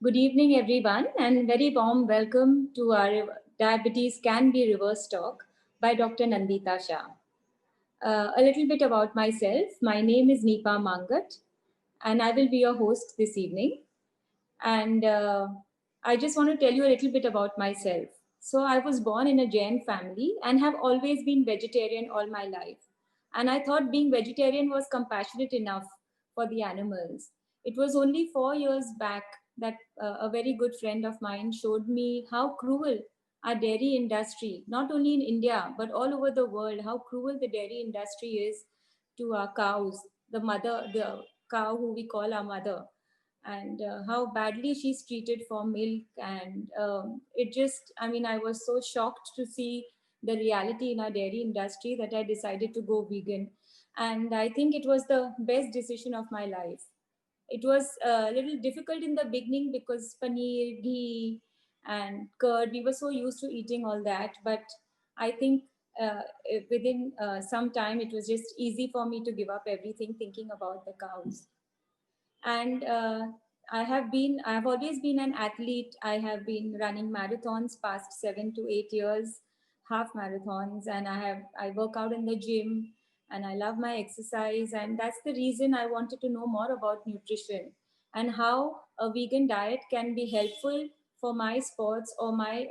Good evening, everyone, and very warm welcome to our Diabetes Can Be Reversed talk by Dr. Nandita Shah. A little bit about myself. My name is Neepa Mangat, and I will be your host this evening. And I just want to tell you a little bit about myself. So, I was born in a Jain family and have always been vegetarian all my life. And I thought being vegetarian was compassionate enough for the animals. It was only 4 years back that a very good friend of mine showed me how cruel our dairy industry, not only in India, but all over the world, how cruel the dairy industry is to our cows, the cow who we call our mother, and how badly she's treated for milk. And it just, I mean, I was so shocked to see the reality in our dairy industry that I decided to go vegan. And I think it was the best decision of my life. It was a little difficult in the beginning because paneer, ghee, and curd, we were so used to eating all that. But I think within some time, it was just easy for me to give up everything thinking about the cows. And I've always been an athlete. I have been running marathons past 7 to 8 years, half marathons, and I work out in the gym, and I love my exercise. And that's the reason I wanted to know more about nutrition and how a vegan diet can be helpful for my sports or my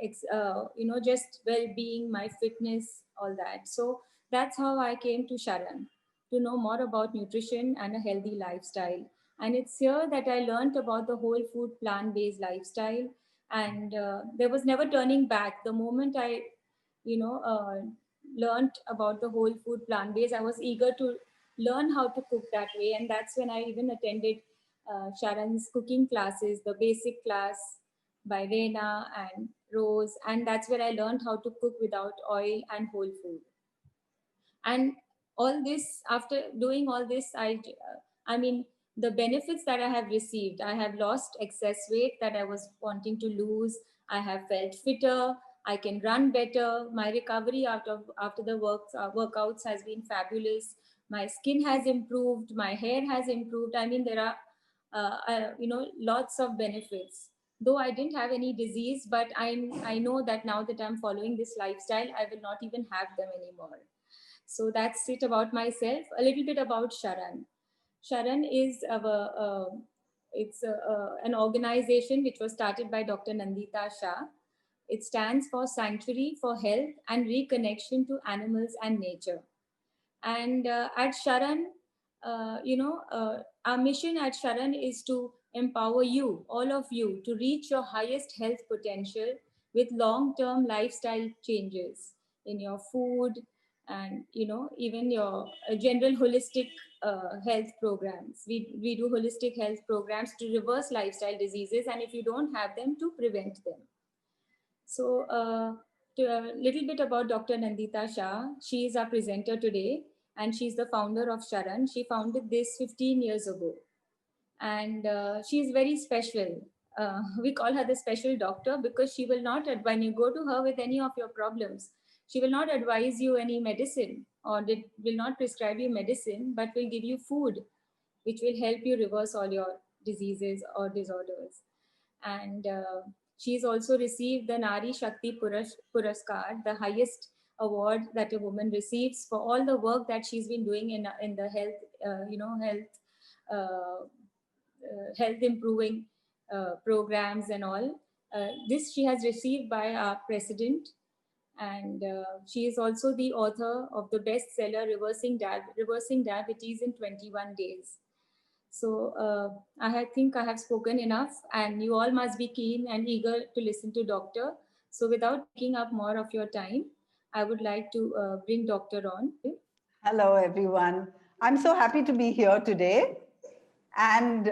just well-being, my fitness, all that. So that's how I came to Sharan, to know more about nutrition and a healthy lifestyle. And it's here that I learned about the whole food plant-based lifestyle. And there was never turning back. The moment I, you know, uh, learned about the whole food plant-based, I was eager to learn how to cook that way. And that's when I even attended Sharan's cooking classes, the basic class by Reina and Rose. And that's where I learned how to cook without oil and whole food. And all this, after doing all this, I mean, the benefits that I have received, I have lost excess weight that I was wanting to lose. I have felt fitter. I can run better. My recovery after the workouts has been fabulous. My skin has improved. My hair has improved. I mean, there are lots of benefits. Though I didn't have any disease, but I know that now that I'm following this lifestyle, I will not even have them anymore. So that's it about myself. A little bit about Sharan. Sharan is an organization which was started by Dr. Nandita Shah. It stands for Sanctuary for Health and Reconnection to Animals and Nature. And at Sharan, our mission at Sharan is to empower you, all of you, to reach your highest health potential with long-term lifestyle changes in your food and, even your general holistic health programs. We do holistic health programs to reverse lifestyle diseases, and if you don't have them, to prevent them. So, a little bit about Dr. Nandita Shah. She is our presenter today, and she's the founder of Sharan. She founded this 15 years ago, and she is very special. We call her the special doctor because she will not, when you go to her with any of your problems, she will not advise you any medicine or will not prescribe you medicine, but will give you food, which will help you reverse all your diseases or disorders. And she's also received the Nari Shakti Puraskar, the highest award that a woman receives for all the work that she's been doing in the health, uh, health improving programs and all. This she has received by our president, and she is also the author of the bestseller Reversing Diabetes in 21 Days. So think I have spoken enough, and you all must be keen and eager to listen to Doctor. So without taking up more of your time, I would like to bring Doctor on. Hello, everyone. I'm so happy to be here today. And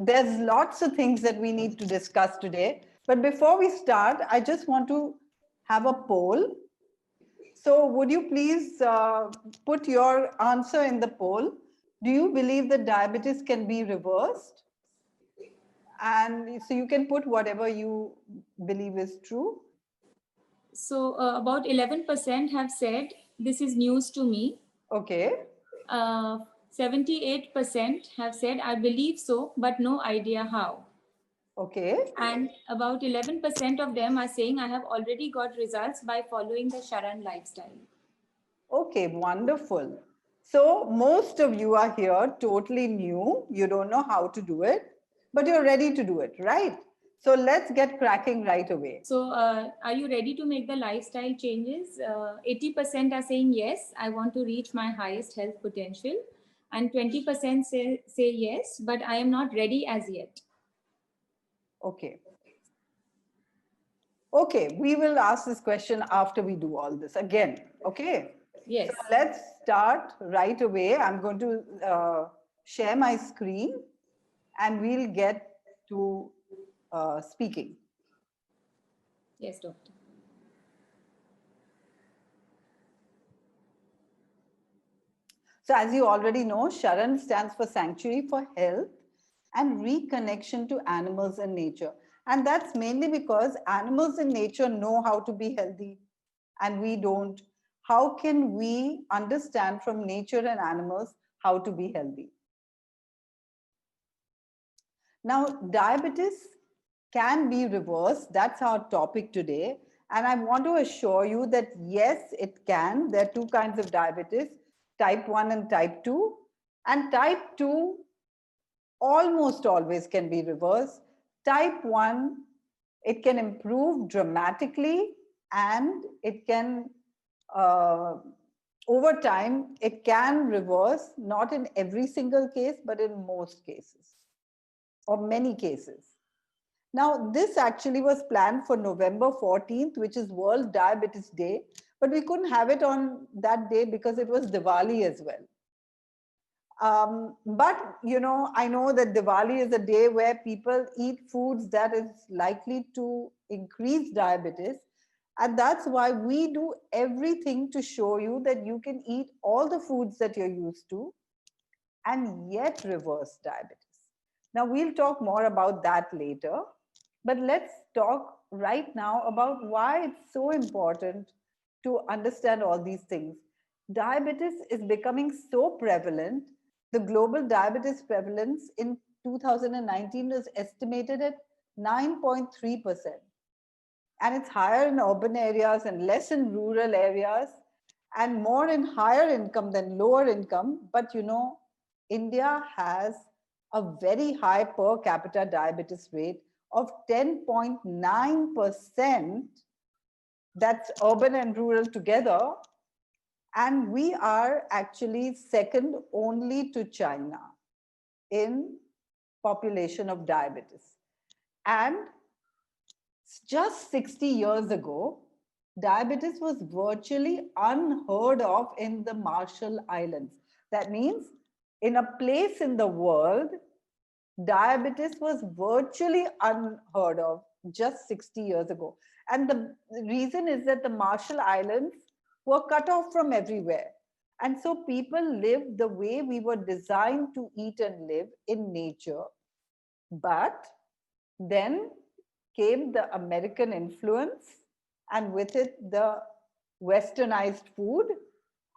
there's lots of things that we need to discuss today. But before we start, I just want to have a poll. So would you please put your answer in the poll? Do you believe that diabetes can be reversed? And so you can put whatever you believe is true. So about 11% have said this is news to me. Okay. 78% have said I believe so, but no idea how. Okay. And about 11% of them are saying I have already got results by following the SHARAN lifestyle. Okay, wonderful. So most of you are here totally new. You don't know how to do it, but you're ready to do it, right? So let's get cracking right away. So, are you ready to make the lifestyle changes? 80% are saying yes, I want to reach my highest health potential, and 20% say yes, but I am not ready as yet. Okay. Okay, we will ask this question after we do all this again. Okay. So Yes. let's start right away. I'm going to share my screen and we'll get to speaking. Yes, doctor. So as you already know, SHARAN stands for Sanctuary for Health and Reconnection to Animals and Nature. And that's mainly because animals in nature know how to be healthy and we don't. How can we understand from nature and animals how to be healthy? Now, diabetes can be reversed. That's our topic today. And I want to assure you that yes, it can. There are two kinds of diabetes, type 1 and type 2. And type 2 almost always can be reversed. Type 1, it can improve dramatically and it can, over time, it can reverse, not in every single case, but in most cases or many cases. Now, this actually was planned for November 14th, which is World Diabetes Day, but we couldn't have it on that day because it was Diwali as well. But I know that Diwali is a day where people eat foods that is likely to increase diabetes. And that's why we do everything to show you that you can eat all the foods that you're used to and yet reverse diabetes. Now, we'll talk more about that later, but let's talk right now about why it's so important to understand all these things. Diabetes is becoming so prevalent. The global diabetes prevalence in 2019 is estimated at 9.3%. And it's higher in urban areas and less in rural areas and more in higher income than lower income. But India has a very high per capita diabetes rate of 10.9%. That's urban and rural together. And we are actually second only to China in population of diabetes. And just 60 years ago, diabetes was virtually unheard of in the Marshall Islands. That means in a place in the world, diabetes was virtually unheard of just 60 years ago. And the reason is that the Marshall Islands were cut off from everywhere. And so people lived the way we were designed to eat and live in nature. But then came the American influence, and with it, the westernized food.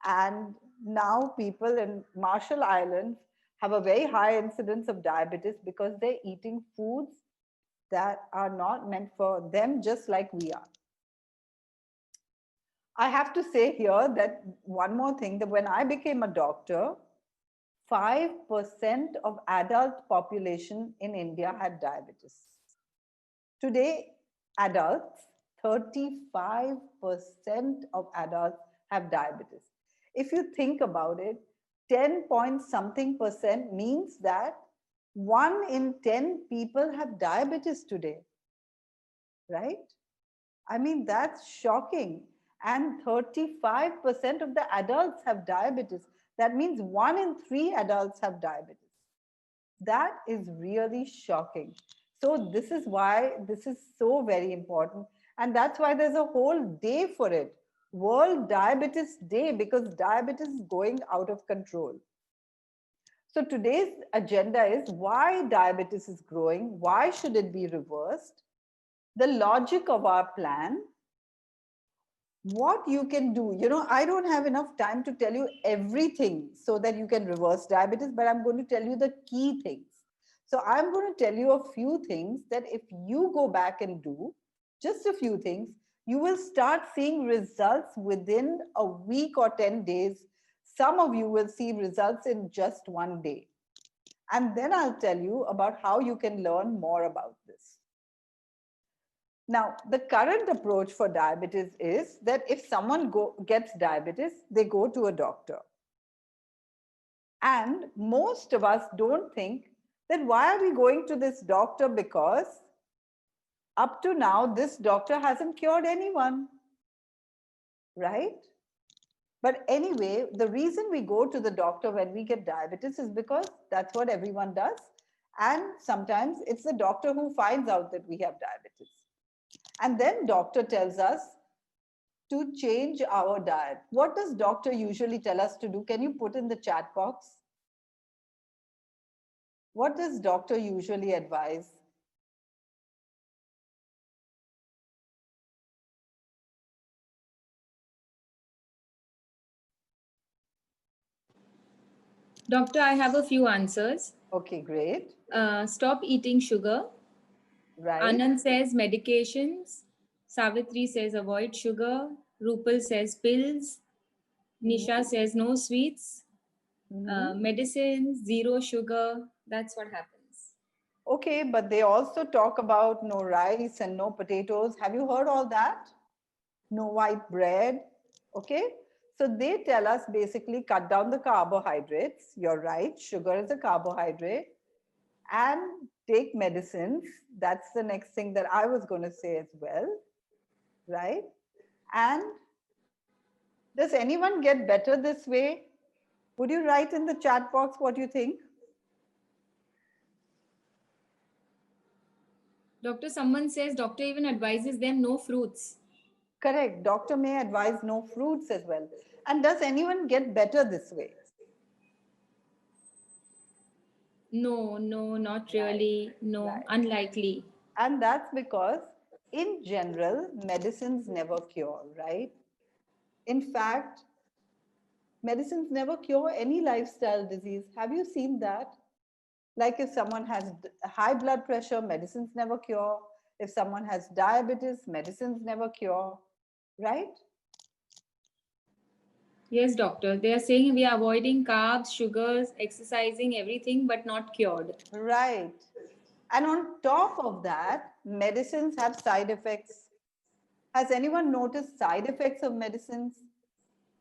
And now people in Marshall Islands have a very high incidence of diabetes because they're eating foods that are not meant for them, just like we are. I have to say here that one more thing, that when I became a doctor, 5% of adult population in India had diabetes. Today, adults, 35% of adults have diabetes. If you think about it, 10 point something percent means that 1 in 10 people have diabetes today, right? I mean, that's shocking. And 35% of the adults have diabetes. That means 1 in 3 adults have diabetes. That is really shocking. So this is why this is so very important. And that's why there's a whole day for it. World Diabetes Day, because diabetes is going out of control. So today's agenda is why diabetes is growing, why should it be reversed, the logic of our plan, what you can do. I don't have enough time to tell you everything so that you can reverse diabetes, but I'm going to tell you the key things. So I'm going to tell you a few things that if you go back and do, just a few things, you will start seeing results within a week or 10 days. Some of you will see results in just one day. And then I'll tell you about how you can learn more about this. Now, the current approach for diabetes is that if someone gets diabetes, they go to a doctor. And most of us don't think that why are we going to this doctor, because up to now, this doctor hasn't cured anyone, right? But anyway, the reason we go to the doctor when we get diabetes is because that's what everyone does. And sometimes it's the doctor who finds out that we have diabetes. And then doctor tells us to change our diet. What does doctor usually tell us to do? Can you put in the chat box? What does doctor usually advise? Doctor, I have a few answers. Okay, great. Stop eating sugar. Right. Anand says medications. Savitri says avoid sugar. Rupal says pills. Nisha says no sweets. Medicines, zero sugar. That's what happens. Okay, but they also talk about no rice and no potatoes. Have you heard all that? No white bread. Okay. So they tell us basically cut down the carbohydrates. You're right. Sugar is a carbohydrate. And take medicines. That's the next thing that I was going to say as well. Right. And does anyone get better this way? Would you write in the chat box what you think? Doctor, someone says doctor even advises them no fruits. Correct. Doctor may advise no fruits as well. And does anyone get better this way? No, not really. Right. No, right. Unlikely. And that's because in general, medicines never cure, right? In fact, medicines never cure any lifestyle disease. Have you seen that? Like if someone has high blood pressure, medicines never cure. If someone has diabetes, medicines never cure, right? Yes, doctor. They are saying we are avoiding carbs, sugars, exercising, everything, but not cured. Right. And on top of that, medicines have side effects. Has anyone noticed side effects of medicines?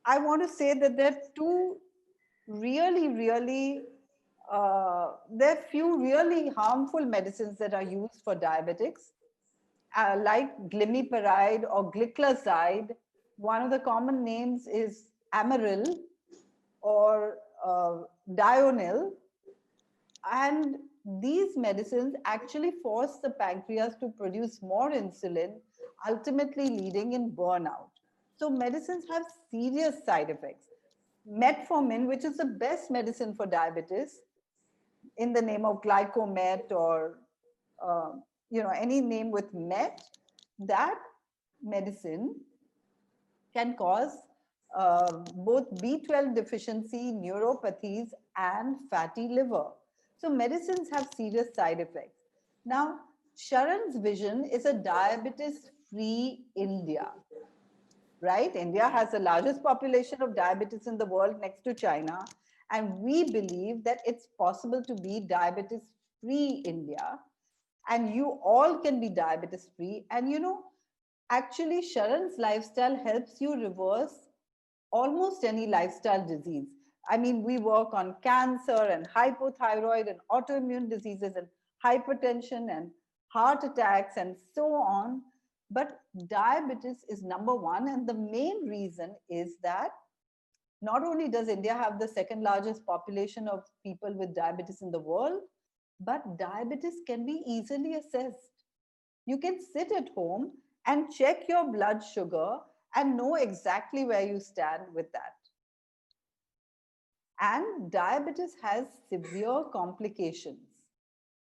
I want to say that there are two there are few really harmful medicines that are used for diabetics, like glimepiride or gliclazide. One of the common names is Amaryl or Dionil. And these medicines actually force the pancreas to produce more insulin, ultimately leading in burnout. So medicines have serious side effects. Metformin, which is the best medicine for diabetes, in the name of glycomet or any name with met, that medicine can cause both B12 deficiency, neuropathies, and fatty liver. So medicines have serious side effects. Now, Sharan's vision is a diabetes-free India, right? India has the largest population of diabetes in the world next to China. And we believe that it's possible to be diabetes-free India. And you all can be diabetes-free. And actually, Sharan's lifestyle helps you reverse almost any lifestyle disease. I mean, we work on cancer and hypothyroid and autoimmune diseases and hypertension and heart attacks and so on. But diabetes is number one. And the main reason is that not only does India have the second largest population of people with diabetes in the world, but diabetes can be easily assessed. You can sit at home and check your blood sugar and know exactly where you stand with that. And diabetes has severe complications,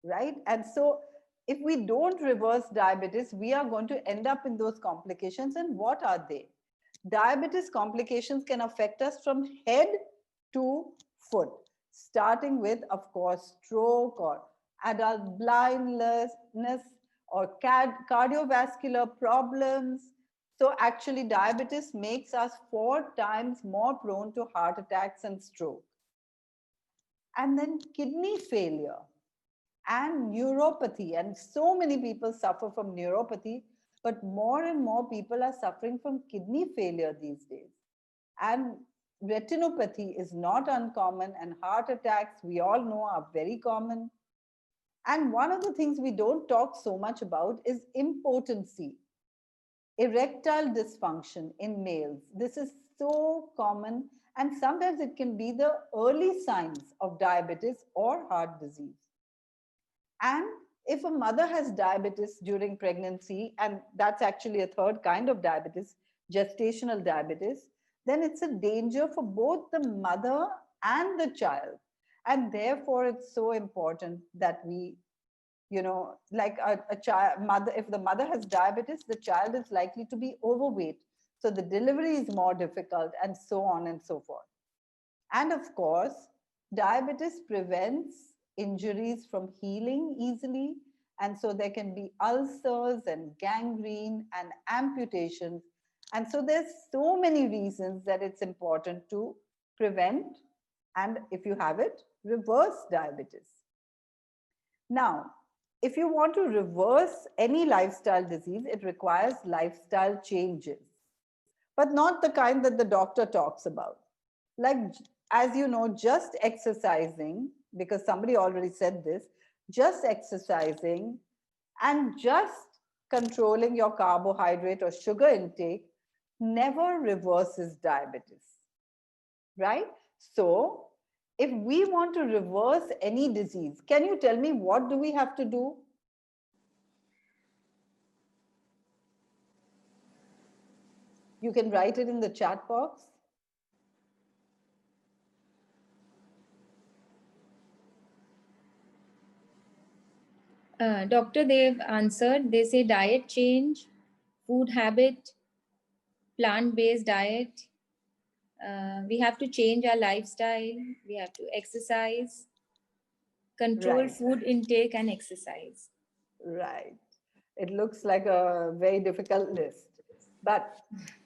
right? And so if we don't reverse diabetes, we are going to end up in those complications. And what are they? Diabetes complications can affect us from head to foot, starting with, of course, stroke or adult blindness, or cardiovascular problems. So actually, diabetes makes us 4 times more prone to heart attacks and stroke. And then kidney failure and neuropathy. And so many people suffer from neuropathy, but more and more people are suffering from kidney failure these days. And retinopathy is not uncommon, and heart attacks, we all know, are very common. And one of the things we don't talk so much about is impotency, erectile dysfunction in males. This is so common, and sometimes it can be the early signs of diabetes or heart disease. And if a mother has diabetes during pregnancy, and that's actually a third kind of diabetes, gestational diabetes, then it's a danger for both the mother and the child. And therefore, it's so important that we, like a child, mother, if the mother has diabetes, the child is likely to be overweight. So the delivery is more difficult, and so on and so forth. And of course, diabetes prevents injuries from healing easily. And so there can be ulcers and gangrene and amputations. And so there's so many reasons that it's important to prevent, and if you have it, reverse diabetes. Now, if you want to reverse any lifestyle disease, it requires lifestyle changes, but not the kind that the doctor talks about. Like, as you know, just exercising, because somebody already said this, just exercising and just controlling your carbohydrate or sugar intake never reverses diabetes, right? So, if we want to reverse any disease, can you tell me what do we have to do? You can write it in the chat box. Doctor, they've answered. They say diet change, food habit, plant-based diet. We have to change our lifestyle. We have to exercise, control Right, food intake, and exercise. right. It looks like a very difficult list, but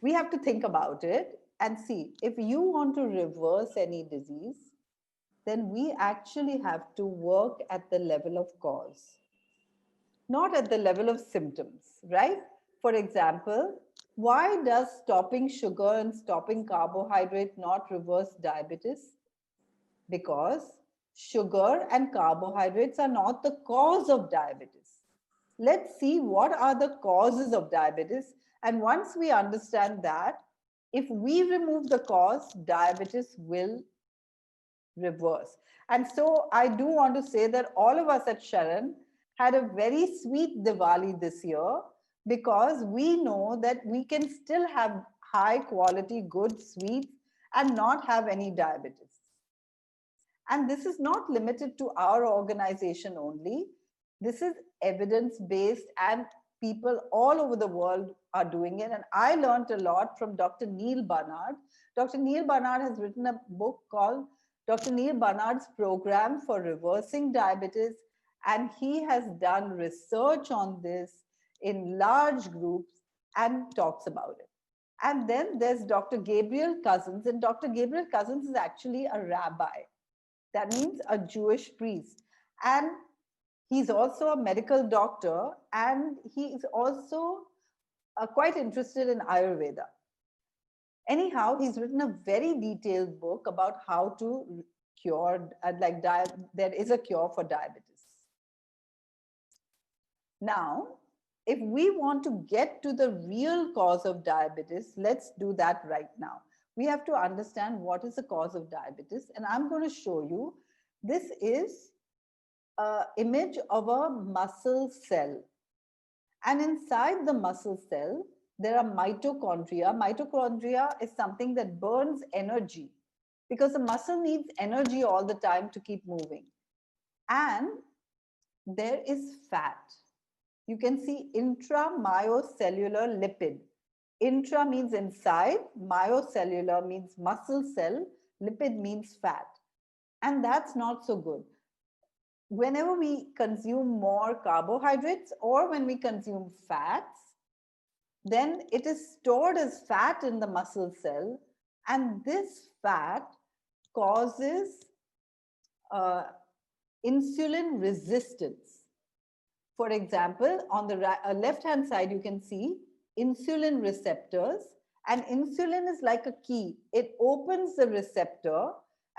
we have to think about it and see if you want to reverse any disease, then we actually have to work at the level of cause, not at the level of symptoms, right? For example, why does stopping sugar and stopping carbohydrate not reverse diabetes? Because sugar and carbohydrates are not the cause of diabetes. Let's see what are the causes of diabetes. And once we understand that, if we remove the cause, diabetes will reverse. And so I do want to say that all of us at SHARAN had a very sweet Diwali this year, because we know that we can still have high quality, good sweets and not have any diabetes. And this is not limited to our organization only. This is evidence based, and people all over the world are doing it. And I learned a lot from Dr. Neil Barnard. Dr. Neil Barnard has written a book called Dr. Neil Barnard's Program for Reversing Diabetes. And he has done research on this in large groups and talks about it. And then there's Dr. Gabriel Cousens, and Dr. Gabriel Cousens is actually a rabbi. That means a Jewish priest. And he's also a medical doctor, and he is also quite interested in Ayurveda. Anyhow, he's written a very detailed book about how to cure, there is a cure for diabetes. Now, if we want to get to the real cause of diabetes, let's do that right now. We have to understand what is the cause of diabetes. And I'm going to show you, this is an image of a muscle cell. And inside the muscle cell, there are mitochondria. Mitochondria is something that burns energy, because the muscle needs energy all the time to keep moving. And there is fat. You can see intramyocellular lipid. Intra means inside, myocellular means muscle cell, lipid means fat. And that's not so good. whenever we consume more carbohydrates or when we consume fats, then it is stored as fat in the muscle cell, and this fat causes uh, insulin resistance. For example, on the left-hand side, you can see insulin receptors, and insulin is like a key. It opens the receptor,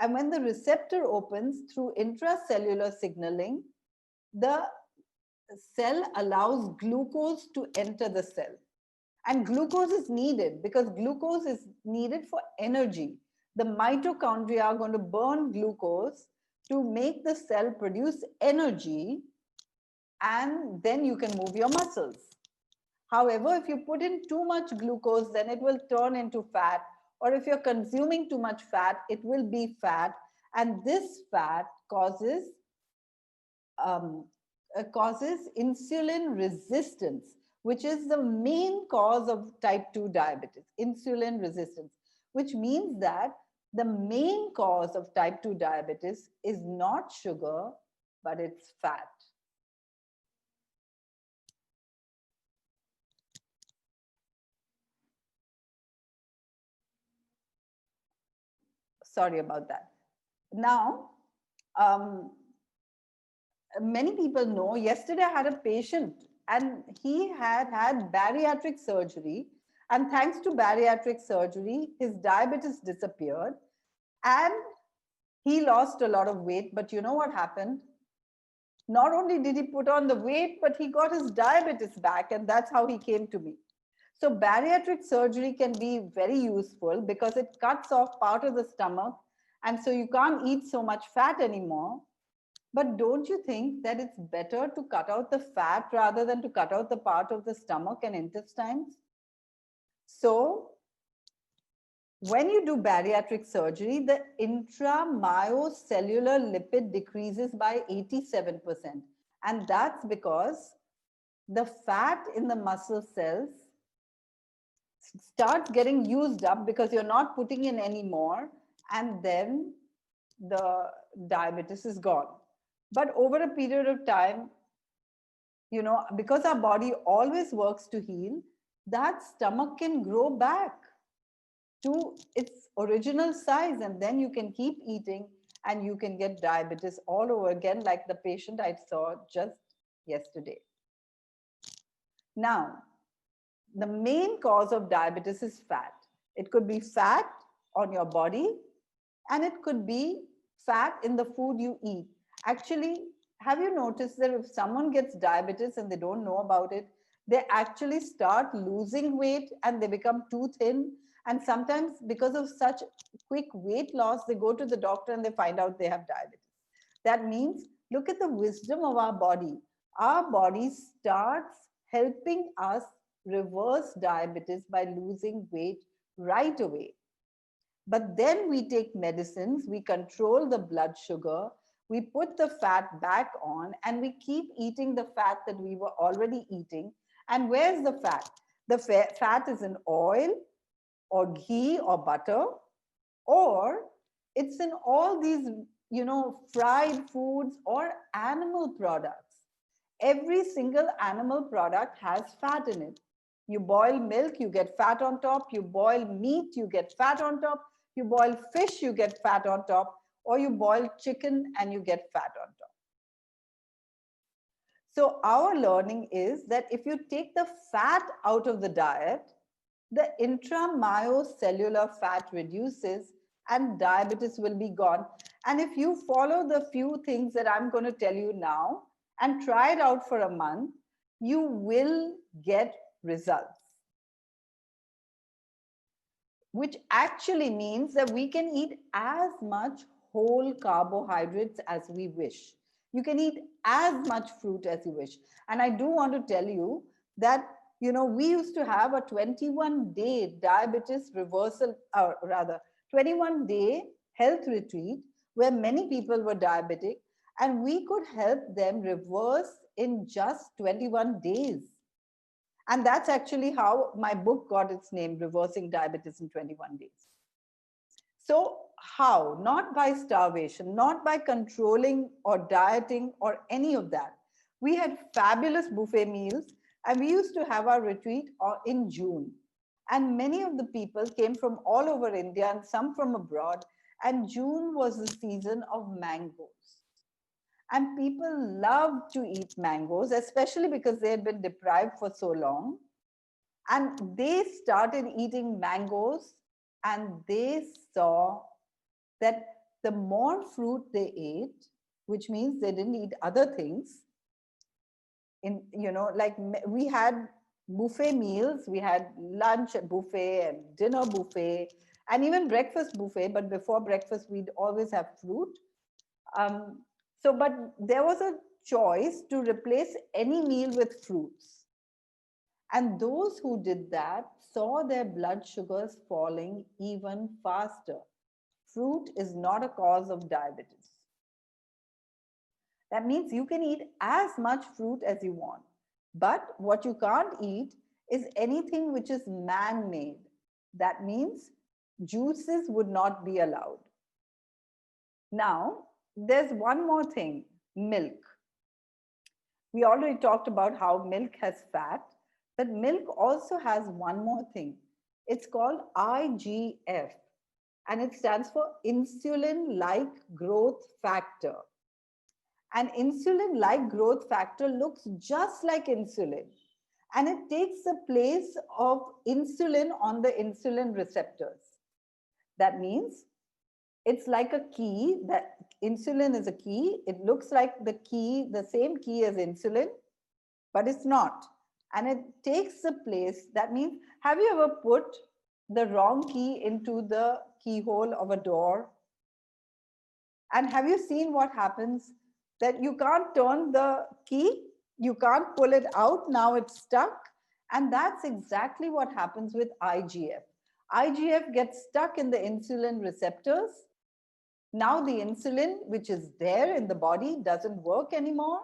and when the receptor opens through intracellular signaling, the cell allows glucose to enter the cell. And glucose is needed because glucose is needed for energy. The mitochondria are going to burn glucose to make the cell produce energy, and then you can move your muscles. However, if you put in too much glucose, then it will turn into fat. Or if you're consuming too much fat, it will be fat. And this fat um, causes insulin resistance, which is the main cause of type 2 diabetes, insulin resistance, which means that the main cause of type 2 diabetes is not sugar, but it's fat. Sorry about that. Now, many people know, yesterday I had a patient and he had had bariatric surgery, and thanks to bariatric surgery his diabetes disappeared and he lost a lot of weight. But you know what happened? Not only did he put on the weight, but he got his diabetes back, and that's how he came to me. So bariatric surgery can be very useful because it cuts off part of the stomach, and so you can't eat so much fat anymore. But don't you think that it's better to cut out the fat rather than to cut out the part of the stomach and intestines? So when you do bariatric surgery, the intramyocellular lipid decreases by 87%. And that's because the fat in the muscle cells starts getting used up because you're not putting in any more, and then the diabetes is gone. But over a period of time, you know, because our body always works to heal, that stomach can grow back to its original size, and then you can keep eating and you can get diabetes all over again, like the patient I saw just yesterday. Now, the main cause of diabetes is fat. It could be fat on your body, and it could be fat in the food you eat. Actually, have you noticed that if someone gets diabetes and they don't know about it, they actually start losing weight and they become too thin? And sometimes because of such quick weight loss, they go to the doctor and they find out they have diabetes. That means, look at the wisdom of our body. Our body starts helping us reverse diabetes by losing weight right away. But then we take medicines, we control the blood sugar, we put the fat back on, and we keep eating the fat that we were already eating. And where's the fat? The fat is in oil or ghee or butter, or it's in all these, you know, fried foods or animal products. Every single animal product has fat in it. You boil milk, you get fat on top. You boil meat, you get fat on top. You boil fish, you get fat on top. Or you boil chicken and you get fat on top. So our learning is that if you take the fat out of the diet, the intramyocellular fat reduces and diabetes will be gone. And if you follow the few things that I'm going to tell you now and try it out for a month, you will get results. Which actually means that we can eat as much whole carbohydrates as we wish. You can eat as much fruit as you wish. And I do want to tell you that, you know, we used to have a 21-day diabetes reversal, or rather 21-day health retreat where many people were diabetic, and we could help them reverse in just 21 days. And that's actually how my book got its name, Reversing Diabetes in 21 Days. So How? Not by starvation, not by controlling or dieting or any of that. We had fabulous buffet meals, and we used to have our retreat in June. And many of the people came from all over India and some from abroad. And June was the season of mangoes. And people loved to eat mangoes, especially because they had been deprived for so long. And they started eating mangoes, and they saw that the more fruit they ate, which means they didn't eat other things, like we had buffet meals, we had lunch buffet and dinner buffet and even breakfast buffet, but before breakfast we'd always have fruit. But there was a choice to replace any meal with fruits. And those who did that saw their blood sugars falling even faster. Fruit is not a cause of diabetes. That means you can eat as much fruit as you want. But what you can't eat is anything which is man-made. That means juices would not be allowed. Now, there's one more thing, milk. We already talked about how milk has fat, but milk also has one more thing. It's called IGF, and it stands for insulin-like growth factor. And insulin-like growth factor looks just like insulin, and it takes the place of insulin on the insulin receptors. That means it's like a key, that insulin is a key. It looks like the key, the same key as insulin, but it's not. And it takes the place. That means, have you ever put the wrong key into the keyhole of a door? And have you seen what happens? That you can't turn the key, you can't pull it out, now it's stuck. And that's exactly what happens with IGF. IGF gets stuck in the insulin receptors. Now the insulin, which is there in the body, doesn't work anymore.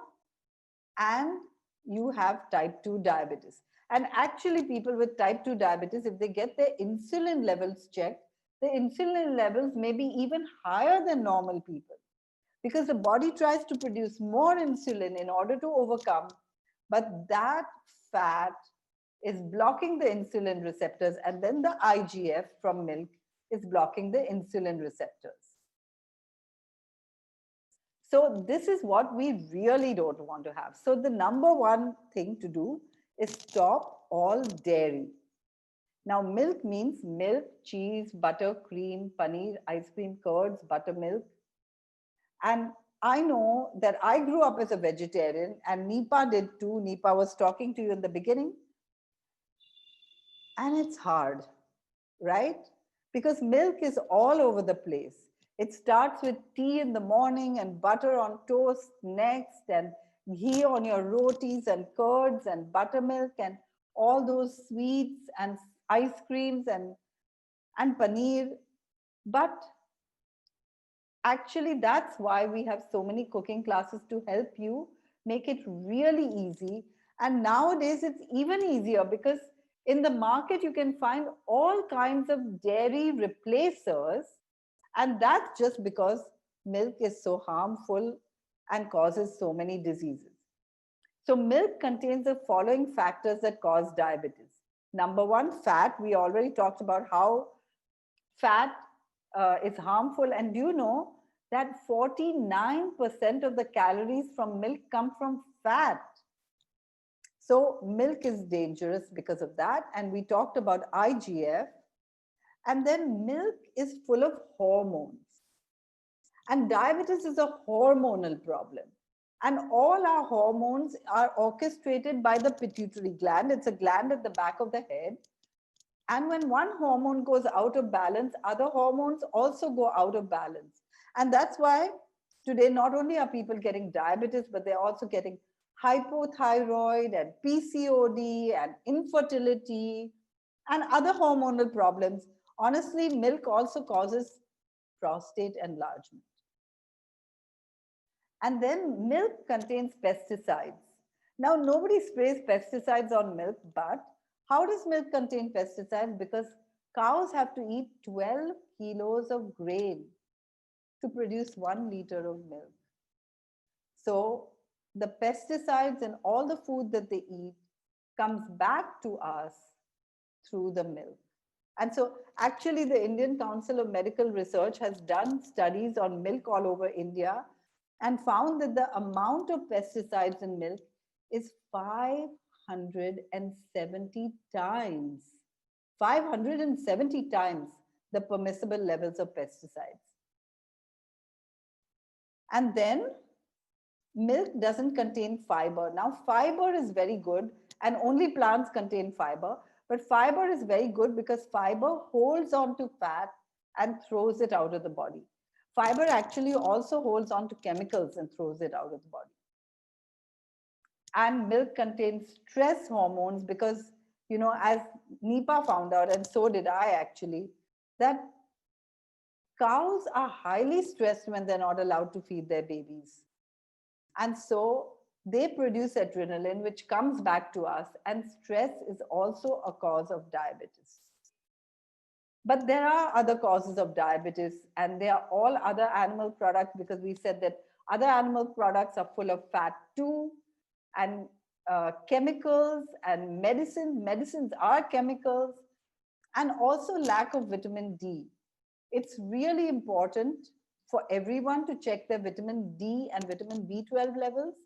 And you have type 2 diabetes. And actually, people with type 2 diabetes, if they get their insulin levels checked, the insulin levels may be even higher than normal people, because the body tries to produce more insulin in order to overcome, but that fat is blocking the insulin receptors, and then the IGF from milk is blocking the insulin receptors. So this is what we really don't want to have. So the number one thing to do is stop all dairy. Now, milk means milk, cheese, butter, cream, paneer, ice cream, curds, buttermilk. And I know that I grew up as a vegetarian, and Nipa did too. Nipa was talking to you in the beginning. And it's hard, right? Because milk is all over the place. It starts with tea in the morning and butter on toast next, and ghee on your rotis and curds and buttermilk and all those sweets and ice creams and paneer. But actually, that's why we have so many cooking classes to help you make it really easy. And nowadays, it's even easier because in the market, you can find all kinds of dairy replacers. And that's just because milk is so harmful and causes so many diseases. So milk contains the following factors that cause diabetes. Number one, fat. We already talked about how fat is harmful. And do you know that 49% of the calories from milk come from fat? So milk is dangerous because of that. And we talked about IGF. And then milk is full of hormones. And diabetes is a hormonal problem. And all our hormones are orchestrated by the pituitary gland. It's a gland at the back of the head. And when one hormone goes out of balance, other hormones also go out of balance. And that's why today, not only are people getting diabetes, but they're also getting hypothyroid and PCOD and infertility and other hormonal problems. Honestly, milk also causes prostate enlargement. And then milk contains pesticides. Now, nobody sprays pesticides on milk, but how does milk contain pesticides? Because cows have to eat 12 kilos of grain to produce 1 liter of milk. So the pesticides in all the food that they eat comes back to us through the milk. And so actually the Indian Council of Medical Research has done studies on milk all over India and found that the amount of pesticides in milk is 570 times, 570 times the permissible levels of pesticides. And then milk doesn't contain fiber. Now, fiber is very good, and only plants contain fiber. But fiber is very good because fiber holds on to fat and throws it out of the body. Fiber actually also holds on to chemicals and throws it out of the body. And milk contains stress hormones because, you know, as Nipa found out, and so did I actually, that cows are highly stressed when they're not allowed to feed their babies. And so they produce adrenaline, which comes back to us, and stress is also a cause of diabetes. But there are other causes of diabetes, and they are all other animal products, because we said that other animal products are full of fat too, and chemicals and medicine. Medicines are chemicals, and also lack of vitamin D. It's really important for everyone to check their vitamin D and vitamin B12 levels.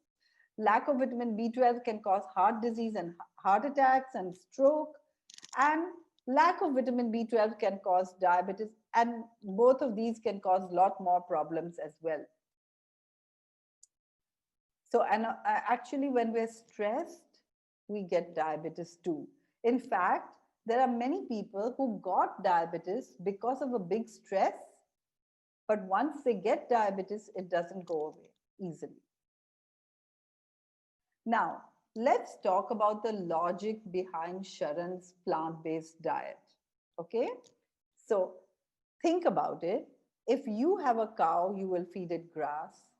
Lack of vitamin B12 can cause heart disease and heart attacks and stroke. And lack of vitamin B12 can cause diabetes. And both of these can cause a lot more problems as well. So, and actually when we're stressed, we get diabetes too. In fact, there are many people who got diabetes because of a big stress, but once they get diabetes, it doesn't go away easily. Now, let's talk about the logic behind SHARAN's plant-based diet. Okay? So, think about it. If you have a cow, you will feed it grass.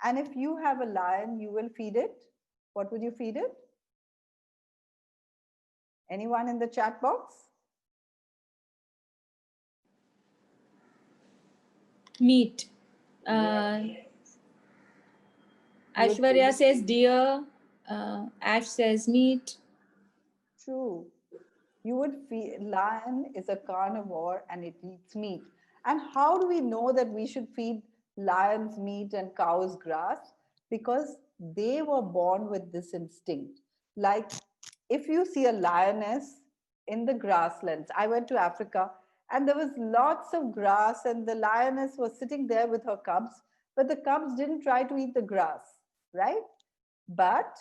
And if you have a lion, you will feed it. What would you feed it? Anyone in the chat box? Meat. Aishwarya says deer. Ash says meat. True. You would feed, lion is a carnivore and it eats meat. And how do we know that we should feed lions meat and cows grass? Because they were born with this instinct. Like if you see a lioness in the grasslands, I went to Africa and there was lots of grass and the lioness was sitting there with her cubs, but the cubs didn't try to eat the grass, right? But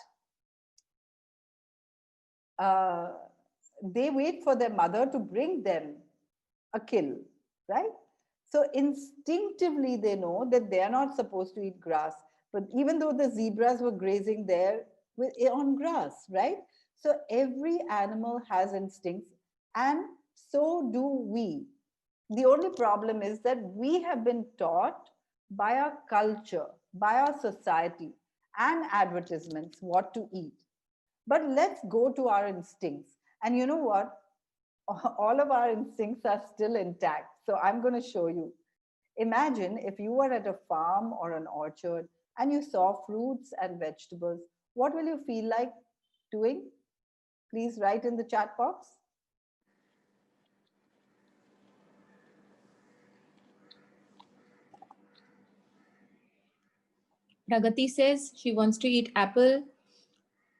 they wait for their mother to bring them a kill, right? So instinctively they know that they are not supposed to eat grass, but even though the zebras were grazing there on grass, right? So every animal has instincts, and so do we. The only problem is that we have been taught by our culture, by our society and advertisements what to eat. But let's go to our instincts. And you know what? All of our instincts are still intact. So I'm going to show you. Imagine if you were at a farm or an orchard and you saw fruits and vegetables. What will you feel like doing? Please write in the chat box. Pragati says she wants to eat apple.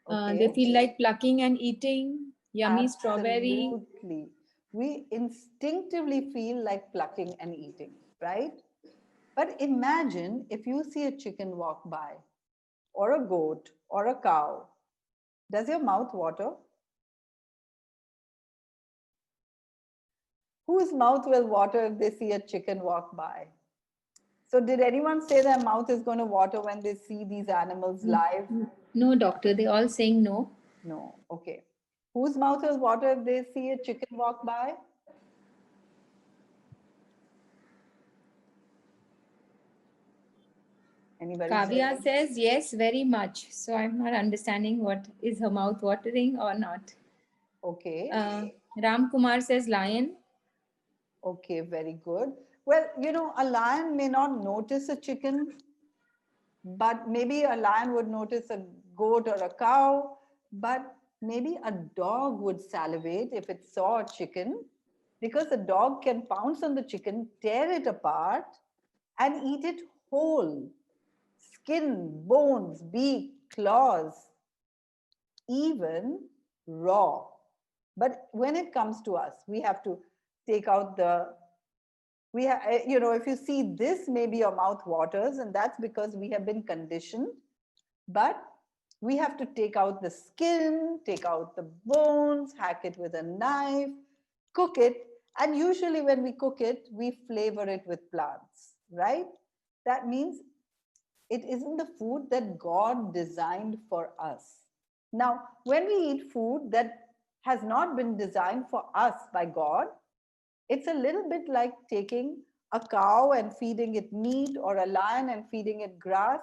Okay. They feel like plucking and eating. Yummy strawberry. Absolutely. We instinctively feel like plucking and eating, right? But imagine if you see a chicken walk by, or a goat, or a cow. Does your mouth water? Whose mouth will water if they see a chicken walk by? So did anyone say their mouth is going to water when they see these animals live? No, doctor. They're all saying no. No. Okay. Whose mouth will water if they see a chicken walk by? Anybody? Kavya says yes, very much. So I'm not understanding what is her mouth watering or not. Okay. Ram Kumar says lion. Okay, very good. Well, you know, a lion may not notice a chicken, but maybe a lion would notice a goat or a cow, but maybe a dog would salivate if it saw a chicken, because a dog can pounce on the chicken, tear it apart, and eat it whole. Skin, bones, beak, claws, even raw. But when it comes to us, we have to take out the, you know, if you see this, maybe your mouth waters, and that's because we have been conditioned. But we have to take out the skin, take out the bones, hack it with a knife, cook it. And usually when we cook it, we flavor it with plants, right? That means it isn't the food that God designed for us. Now, when we eat food that has not been designed for us by God, it's a little bit like taking a cow and feeding it meat, or a lion and feeding it grass,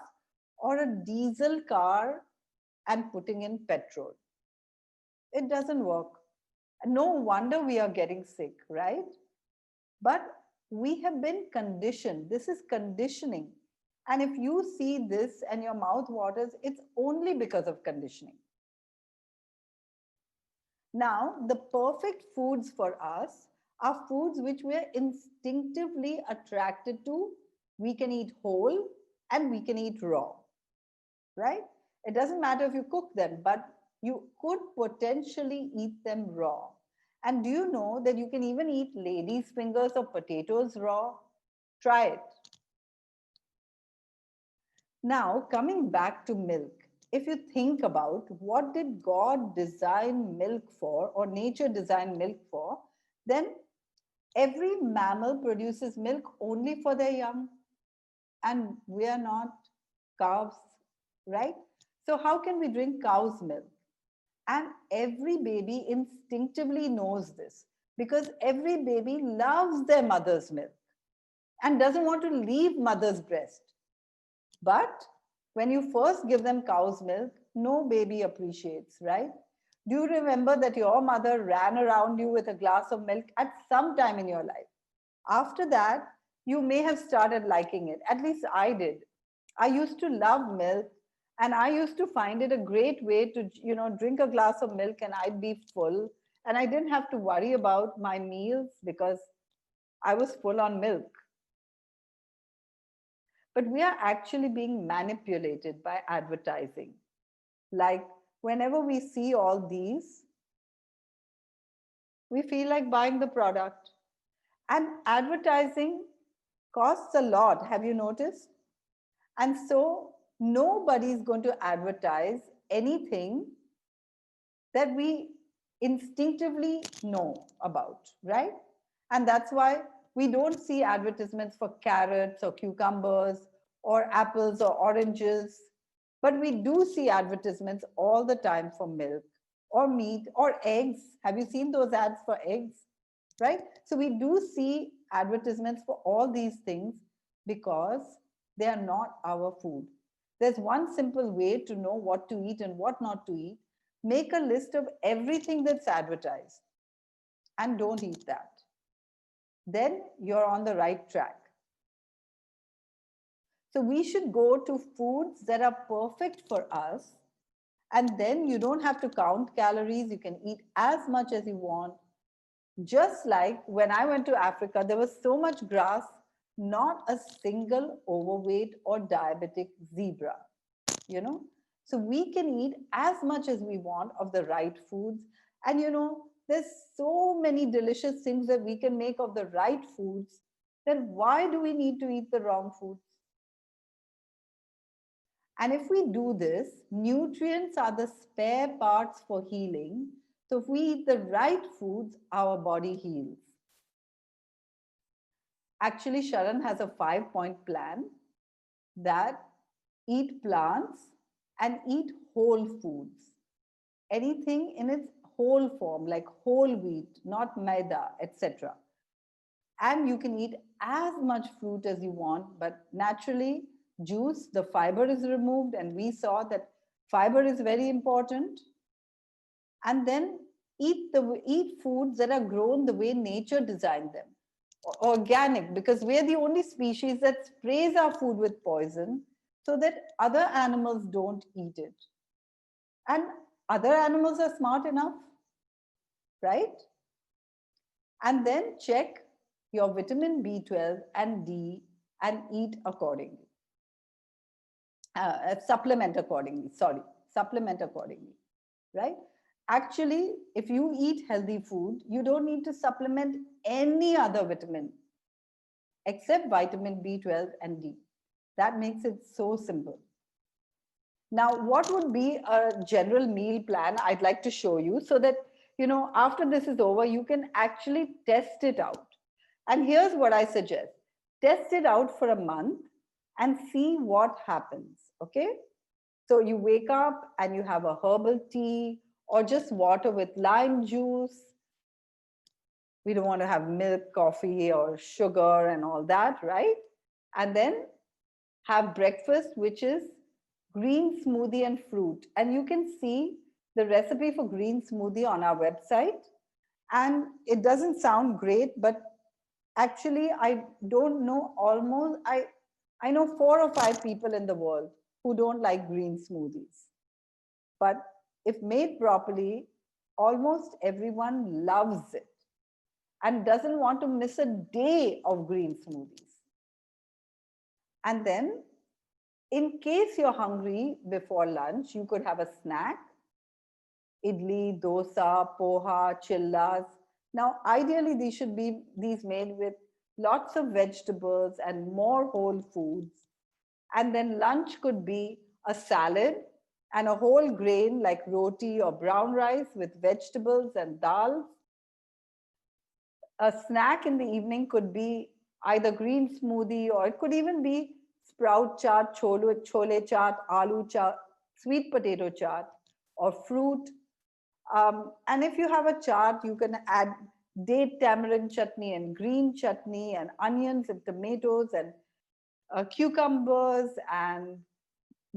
or a diesel car and putting in petrol. It doesn't work. No wonder we are getting sick, right? But we have been conditioned. This is conditioning. And if you see this and your mouth waters, it's only because of conditioning. Now, the perfect foods for us are foods which we are instinctively attracted to. We can eat whole and we can eat raw, right? It doesn't matter if you cook them, but you could potentially eat them raw. And do you know that you can even eat ladies' fingers or potatoes raw? Try it. Now, coming back to milk, if you think about what did God design milk for, or nature design milk for, then every mammal produces milk only for their young. And we are not cows, right? So how can we drink cow's milk? And every baby instinctively knows this, because every baby loves their mother's milk and doesn't want to leave mother's breast. But when you first give them cow's milk, no baby appreciates, right? Do you remember that your mother ran around you with a glass of milk at some time in your life? After that, you may have started liking it. At least I did. I used to love milk, and I used to find it a great way to, you know, drink a glass of milk and I'd be full. And I didn't have to worry about my meals because I was full on milk. But we are actually being manipulated by advertising. Like whenever we see all these, we feel like buying the product. And advertising costs a lot, have you noticed? And so nobody is going to advertise anything that we instinctively know about, right? And that's why we don't see advertisements for carrots or cucumbers or apples or oranges, but we do see advertisements all the time for milk or meat or eggs. Have you seen those ads for eggs? Right? So we do see advertisements for all these things because they are not our food. There's one simple way to know what to eat and what not to eat. Make a list of everything that's advertised and don't eat that. Then you're on the right track. So we should go to foods that are perfect for us, and then you don't have to count calories. You can eat as much as you want. Just like when I went to Africa, there was so much grass, not a single overweight or diabetic zebra, you know. So we can eat as much as we want of the right foods. And you know, there's so many delicious things that we can make of the right foods. Then why do we need to eat the wrong foods? And if we do this, nutrients are the spare parts for healing. So if we eat the right foods, our body heals. Actually, Sharan has a 5-point plan that eat plants and eat whole foods. Anything in its whole form, like whole wheat, not maida, etc. And you can eat as much fruit as you want, but naturally, juice, the fiber is removed, and we saw that fiber is very important. And then eat foods that are grown the way nature designed them. organic, because we're the only species that sprays our food with poison so that other animals don't eat it. And other animals are smart enough, right? And then check your vitamin B12 and D and eat accordingly. Supplement accordingly, sorry, supplement accordingly, right? Actually, if you eat healthy food, you don't need to supplement any other vitamin except vitamin B12 and D. That makes it so simple. Now, what would be a general meal plan I'd like to show you so that, after this is over, you can actually test it out. And here's what I suggest. Test it out for a month and see what happens, okay? So you wake up and you have a herbal tea or just water with lime juice. We don't want to have milk, coffee, or sugar and all that, right? And then have breakfast, which is green smoothie and fruit. And you can see the recipe for green smoothie on our website. And it doesn't sound great, but actually, I don't know I know 4 or 5 people in the world who don't like green smoothies. But if made properly, almost everyone loves it and doesn't want to miss a day of green smoothies. And then, in case you're hungry before lunch, you could have a snack, idli, dosa, poha, chillas. Now, ideally, these should be made with lots of vegetables and more whole foods. And then lunch could be a salad and a whole grain like roti or brown rice with vegetables and dal. A snack in the evening could be either green smoothie, or it could even be sprout chaat, chole chaat, aloo chaat, sweet potato chaat, or fruit. And if you have a chaat, you can add date tamarind chutney and green chutney and onions and tomatoes and cucumbers and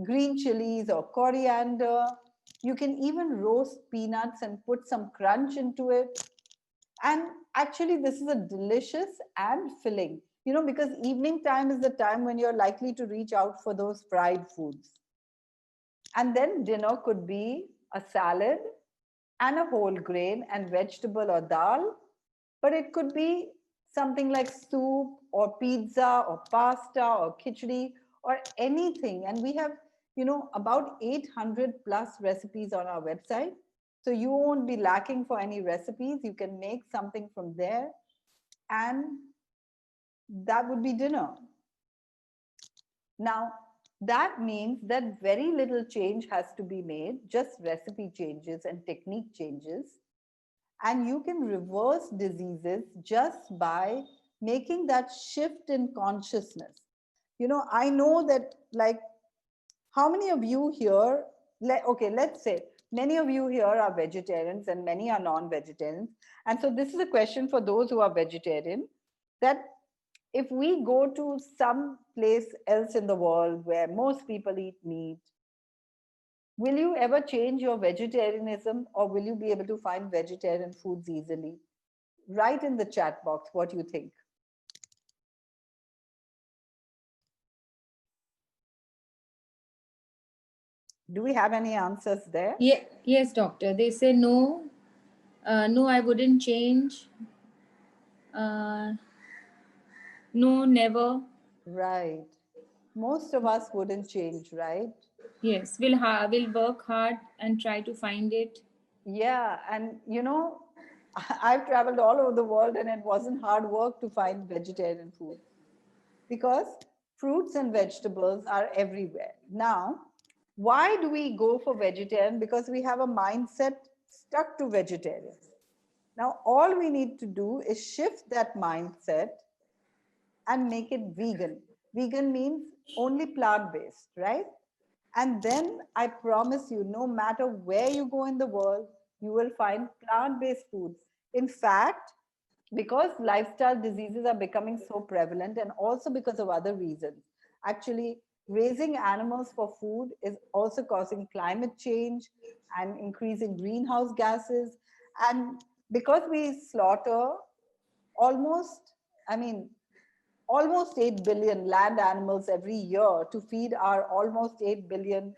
green chilies or coriander. You can even roast peanuts and put some crunch into it. And actually, this is a delicious and filling, because evening time is the time when you're likely to reach out for those fried foods. And then dinner could be a salad and a whole grain and vegetable or dal, but it could be something like soup or pizza or pasta or khichdi or anything. And we have, about 800 plus recipes on our website. So you won't be lacking for any recipes. You can make something from there, and that would be dinner. Now, that means that very little change has to be made, just recipe changes and technique changes. And you can reverse diseases just by making that shift in consciousness. I know that, like, how many of you here, okay, let's say many of you here are vegetarians and many are non-vegetarians. And so this is a question for those who are vegetarian, that if we go to some place else in the world where most people eat meat, will you ever change your vegetarianism, or will you be able to find vegetarian foods easily? Write in the chat box what you think. Do we have any answers there? Yeah, yes, doctor. They say no. No, I wouldn't change. No, never. Right. Most of us wouldn't change, right? Yes, we'll work hard and try to find it. Yeah, and I've traveled all over the world and it wasn't hard work to find vegetarian food, because fruits and vegetables are everywhere. Now, why do we go for vegetarian? Because we have a mindset stuck to vegetarian. Now, all we need to do is shift that mindset and make it vegan. Vegan means only plant-based, right? And then I promise you, no matter where you go in the world, you will find plant-based foods. In fact, because lifestyle diseases are becoming so prevalent, and also because of other reasons, actually raising animals for food is also causing climate change and increasing greenhouse gases. And because we slaughter almost I mean, almost 8 billion land animals every year to feed our almost 8 billion,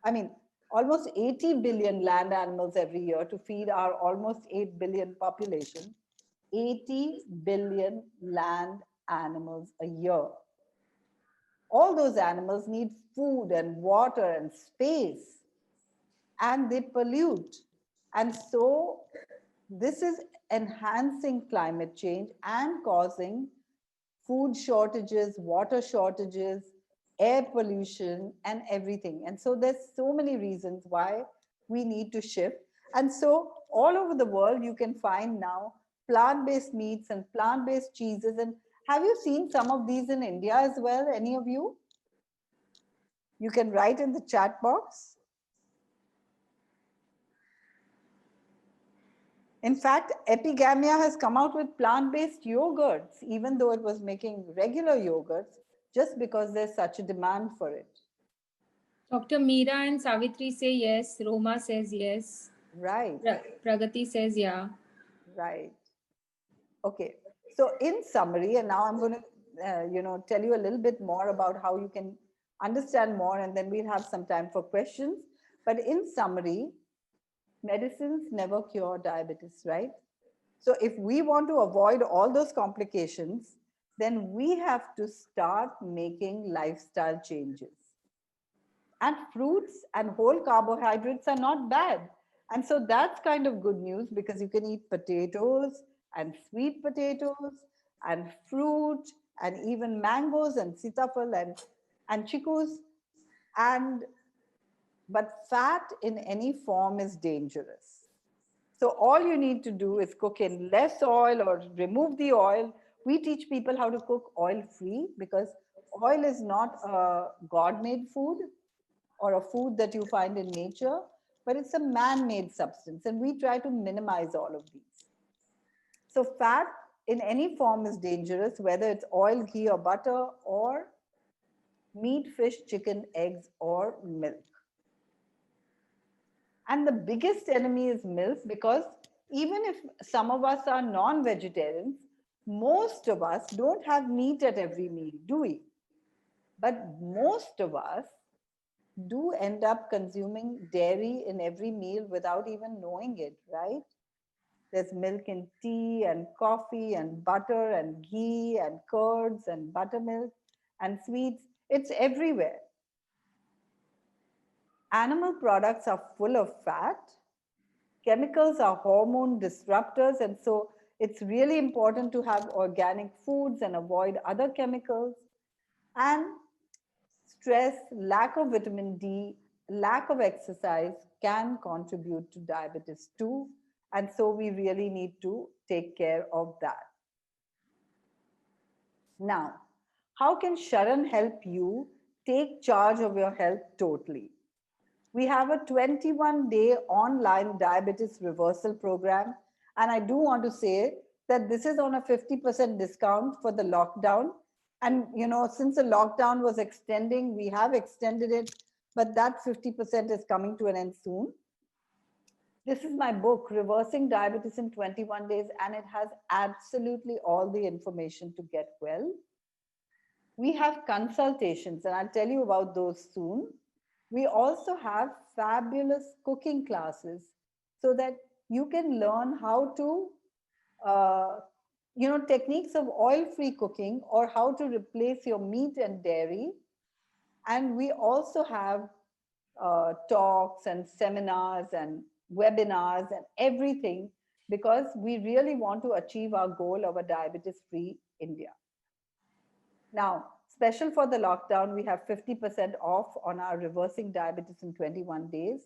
I mean, almost 80 billion land animals every year to feed our almost 8 billion population. 80 billion land animals a year. All those animals need food and water and space, and they pollute. And so, this is enhancing climate change and causing food shortages, water shortages, air pollution, and everything. And so there's so many reasons why we need to shift. And so all over the world, you can find now plant-based meats and plant-based cheeses. And have you seen some of these in India as well? Any of you? You can write in the chat box. In fact, Epigamia has come out with plant-based yogurts, even though it was making regular yogurts, just because there's such a demand for it. Dr. Meera and Savitri say yes. Roma says yes. Right, Pragati says yeah. right. Okay. So in summary, and now I'm going to, tell you a little bit more about how you can understand more, and then we'll have some time for questions. But in summary, medicines never cure diabetes, right? So if we want to avoid all those complications, then we have to start making lifestyle changes. And fruits and whole carbohydrates are not bad. And so that's kind of good news, because you can eat potatoes and sweet potatoes and fruit and even mangoes and sitafal and chikus. And but fat in any form is dangerous. So all you need to do is cook in less oil or remove the oil. We teach people how to cook oil free, because oil is not a God-made food or a food that you find in nature, but it's a man-made substance, and we try to minimize all of these. So fat in any form is dangerous, whether it's oil, ghee, or butter, or meat, fish, chicken, eggs, or milk. And the biggest enemy is milk, because even if some of us are non-vegetarians, most of us don't have meat at every meal, do we? But most of us do end up consuming dairy in every meal without even knowing it, right? There's milk in tea and coffee and butter and ghee and curds and buttermilk and sweets. It's everywhere. Animal products are full of fat. Chemicals are hormone disruptors, and so it's really important to have organic foods and avoid other chemicals. And stress, lack of vitamin D, lack of exercise can contribute to diabetes too. And so we really need to take care of that. Now, how can SHARAN help you take charge of your health totally? We have a 21-day online diabetes reversal program. And I do want to say that this is on a 50% discount for the lockdown. And, since the lockdown was extending, we have extended it, but that 50% is coming to an end soon. This is my book, Reversing Diabetes in 21 Days, and it has absolutely all the information to get well. We have consultations, and I'll tell you about those soon. We also have fabulous cooking classes, so that you can learn how to, techniques of oil-free cooking, or how to replace your meat and dairy. And we also have talks and seminars and webinars and everything, because we really want to achieve our goal of a diabetes-free India. Now, special for the lockdown, we have 50% off on our Reversing Diabetes in 21 Days.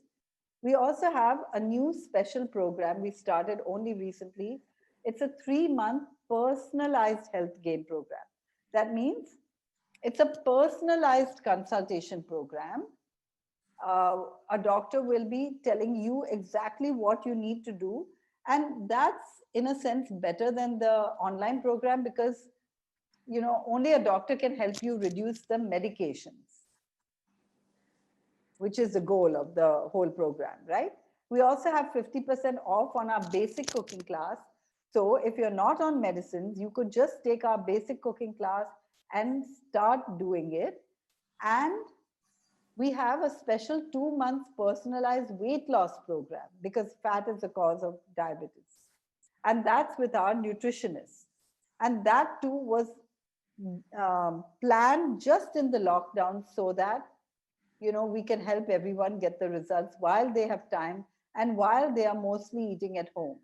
We also have a new special program we started only recently. It's a 3-month personalized health gain program. That means it's a personalized consultation program. A doctor will be telling you exactly what you need to do. And that's, in a sense, better than the online program, because only a doctor can help you reduce the medications, which is the goal of the whole program, right? We also have 50% off on our basic cooking class, So if you're not on medicines, you could just take our basic cooking class and start doing it. And we have a special 2 months personalized weight loss program because fat is the cause of diabetes. And that's with our nutritionist. And that too was planned just in the lockdown so that we can help everyone get the results while they have time and while they are mostly eating at home.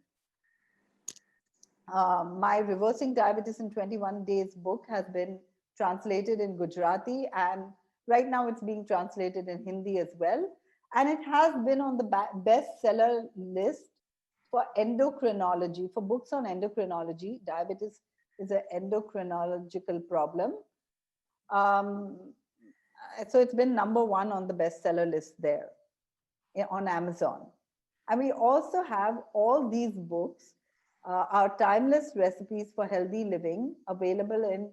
My Reversing Diabetes in 21 Days book has been translated in Gujarati, and right now it's being translated in Hindi as well. And it has been on the bestseller list for endocrinology, for books on endocrinology. Diabetes is an endocrinological problem. Um, so it's been number one on the bestseller list there on Amazon. And we also have all these books, our timeless recipes for healthy living, available in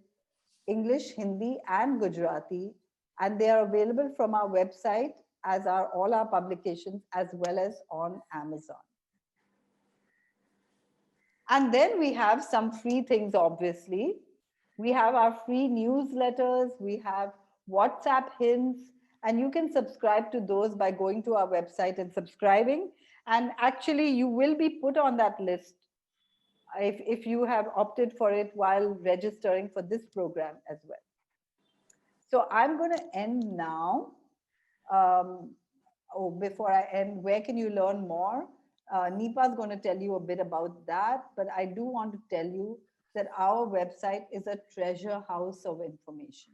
English, Hindi, and Gujarati. And they are available from our website, as are all our publications, as well as on Amazon. And then we have some free things, obviously. We have our free newsletters, we have WhatsApp hints, and you can subscribe to those by going to our website and subscribing. And actually, you will be put on that list if you have opted for it while registering for this program as well. So I'm going to end now. Before I end, where can you learn more? Nipa is going to tell you a bit about that, but I do want to tell you that our website is a treasure house of information.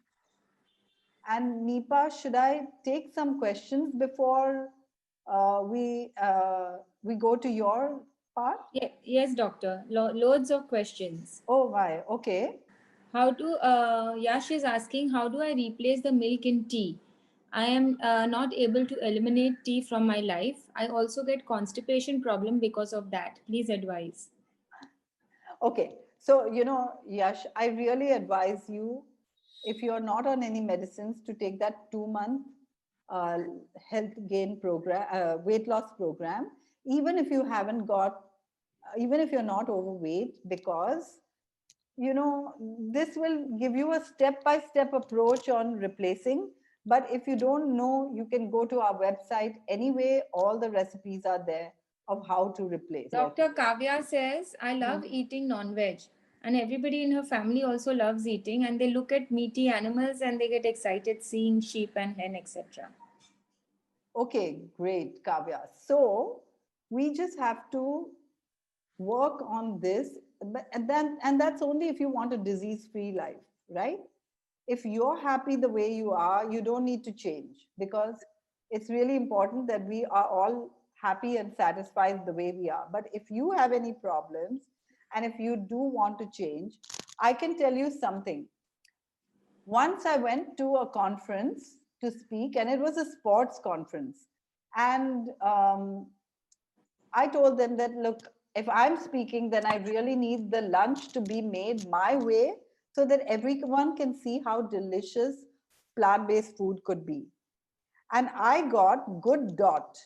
And Nipa, should I take some questions before we go to your part? Yes, doctor. Loads of questions. Oh, why? Okay. Yash is asking, how do I replace the milk in tea? I am not able to eliminate tea from my life. I also get constipation problem because of that. Please advise. Okay. So, Yash, I really advise you, if you're not on any medicines, to take that 2 month uh, health gain program, weight loss program, even if you haven't got, even if you're not overweight, because this will give you a step-by-step approach on replacing. But if you don't know, you can go to our website anyway. All the recipes are there of how to replace. Dr. Kavya says, I love eating non-veg, and everybody in her family also loves eating, and they look at meaty animals and they get excited seeing sheep and hen, etc. Okay, great, Kavya. So we just have to work on this, and that's only if you want a disease-free life, right? If you're happy the way you are, you don't need to change, because it's really important that we are all happy and satisfied the way we are. But if you have any problems and if you do want to change, I can tell you something. Once I went to a conference to speak, and it was a sports conference. And I told them that, look, if I'm speaking, then I really need the lunch to be made my way so that everyone can see how delicious plant-based food could be. And I got Good Dot.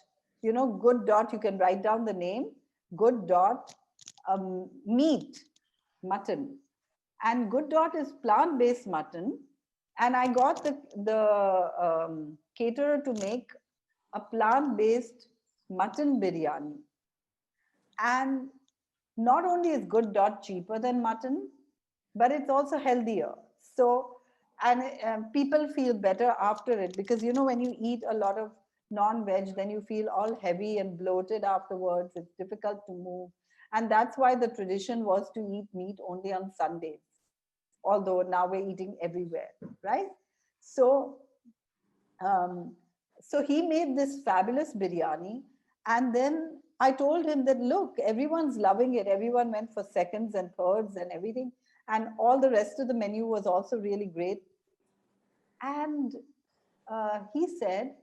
Good Dot, you can write down the name, Good Dot meat, mutton. And Good Dot is plant-based mutton. And I got the caterer to make a plant-based mutton biryani. And not only is Good Dot cheaper than mutton, but it's also healthier. So, and people feel better after it, because when you eat a lot of non-veg, then you feel all heavy and bloated afterwards. It's difficult to move. And that's why the tradition was to eat meat only on Sundays, although now we're eating everywhere, right? So, so he made this fabulous biryani. And then I told him that, look, everyone's loving it. Everyone went for seconds and thirds and everything. And all the rest of the menu was also really great. And he said,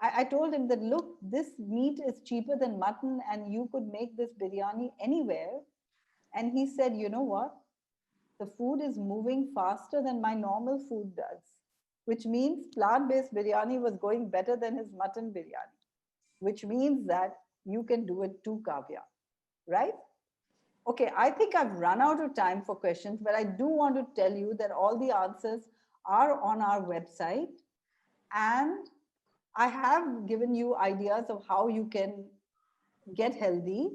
I told him that, look, this meat is cheaper than mutton and you could make this biryani anywhere. And he said, you know what? The food is moving faster than my normal food does, which means plant-based biryani was going better than his mutton biryani, which means that you can do it too, Kavya, right? Okay, I think I've run out of time for questions, but I do want to tell you that all the answers are on our website. And I have given you ideas of how you can get healthy.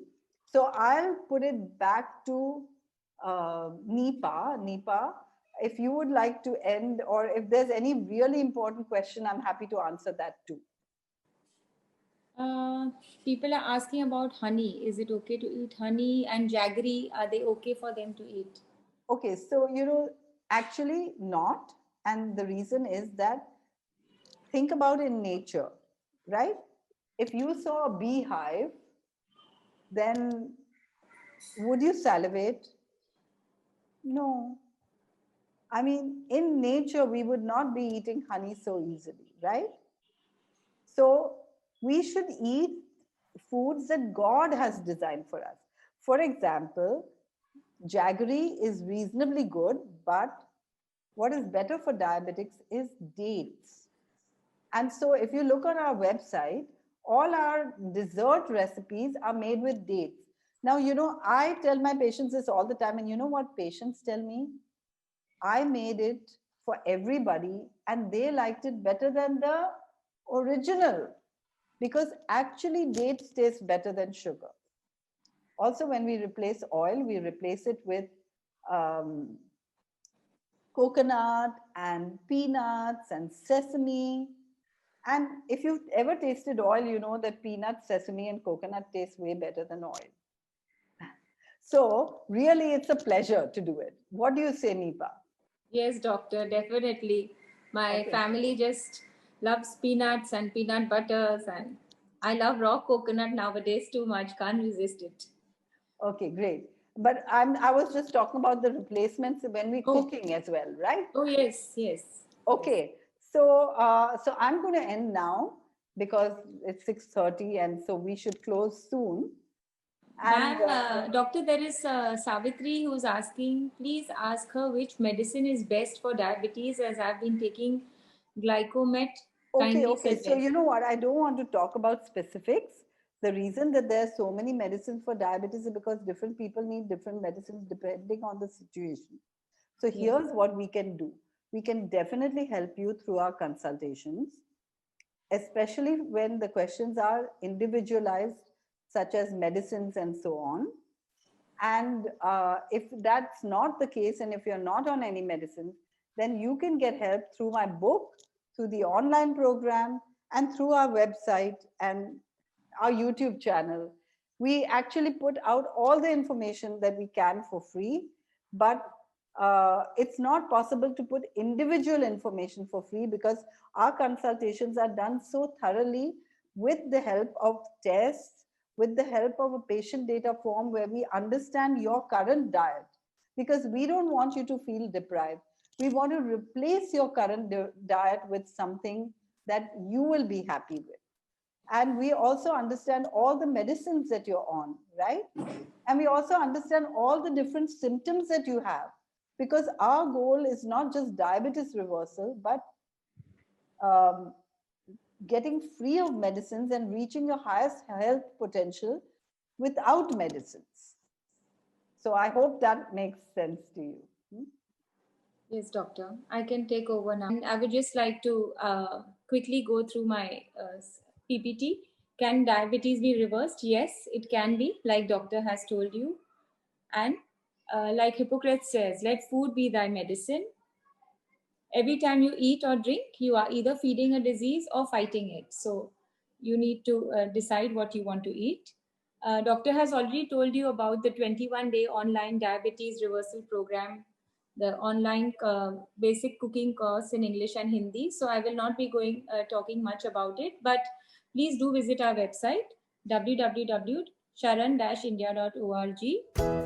So I'll put it back to Nipa. Nipa, if you would like to end, or if there's any really important question, I'm happy to answer that too. Uh, People are asking about honey. Is it okay to eat honey and jaggery? Are they okay for them to eat? Okay, so actually not. And the reason is that think about in nature, right? If you saw a beehive, then would you salivate? No. I mean, in nature, we would not be eating honey so easily, right? So we should eat foods that God has designed for us. For example, jaggery is reasonably good, but what is better for diabetics is dates. And so if you look on our website, all our dessert recipes are made with dates. Now, I tell my patients this all the time, and you know what patients tell me? I made it for everybody, and they liked it better than the original because actually dates taste better than sugar. Also, when we replace oil, we replace it with um, coconut and peanuts and sesame. And if you've ever tasted oil, you know that peanut, sesame, and coconut taste way better than oil. So, really, it's a pleasure to do it. What do you say, Nipa? Yes, doctor, definitely. My Okay. family just loves peanuts and peanut butters, and I love raw coconut nowadays too much. Can't resist it. Okay, great. But I was just talking about the replacements when we're Oh, cooking as well, right? oh yes, yes, yes. Okay. So I'm going to end now because it's 6:30 and so we should close soon. And Ma'am, doctor, there is Savitri who's asking, please ask her which medicine is best for diabetes as I've been taking glycomet. okay, Kindly okay. So suggest. you know what? I don't want to talk about specifics. The reason that there are so many medicines for diabetes is because different people need different medicines depending on the situation. So Yes, here's what we can do. We can definitely help you through our consultations, especially when the questions are individualized, such as medicines and so on. And if that's not the case, and if you're not on any medicines, then you can get help through my book, through the online program, and through our website and our YouTube channel. We actually put out all the information that we can for free, but it's not possible to put individual information for free because our consultations are done so thoroughly with the help of tests, with the help of a patient data form where we understand your current diet, because we don't want you to feel deprived. We want to replace your current diet with something that you will be happy with. And we also understand all the medicines that you're on, right? And we also understand all the different symptoms that you have, because our goal is not just diabetes reversal, but um, getting free of medicines and reaching your highest health potential without medicines. So I hope that makes sense to you. Hmm? yes, doctor. I can take over now. And I would just like to quickly go through my PPT. Can diabetes be reversed? Yes, it can be, like doctor has told you. And like Hippocrates says, let food be thy medicine. Every time you eat or drink, you are either feeding a disease or fighting it. So you need to decide what you want to eat. Doctor has already told you about the 21-day online diabetes reversal program, the online basic cooking course in English and Hindi. So I will not be talking much about it, but please do visit our website www.sharan-india.org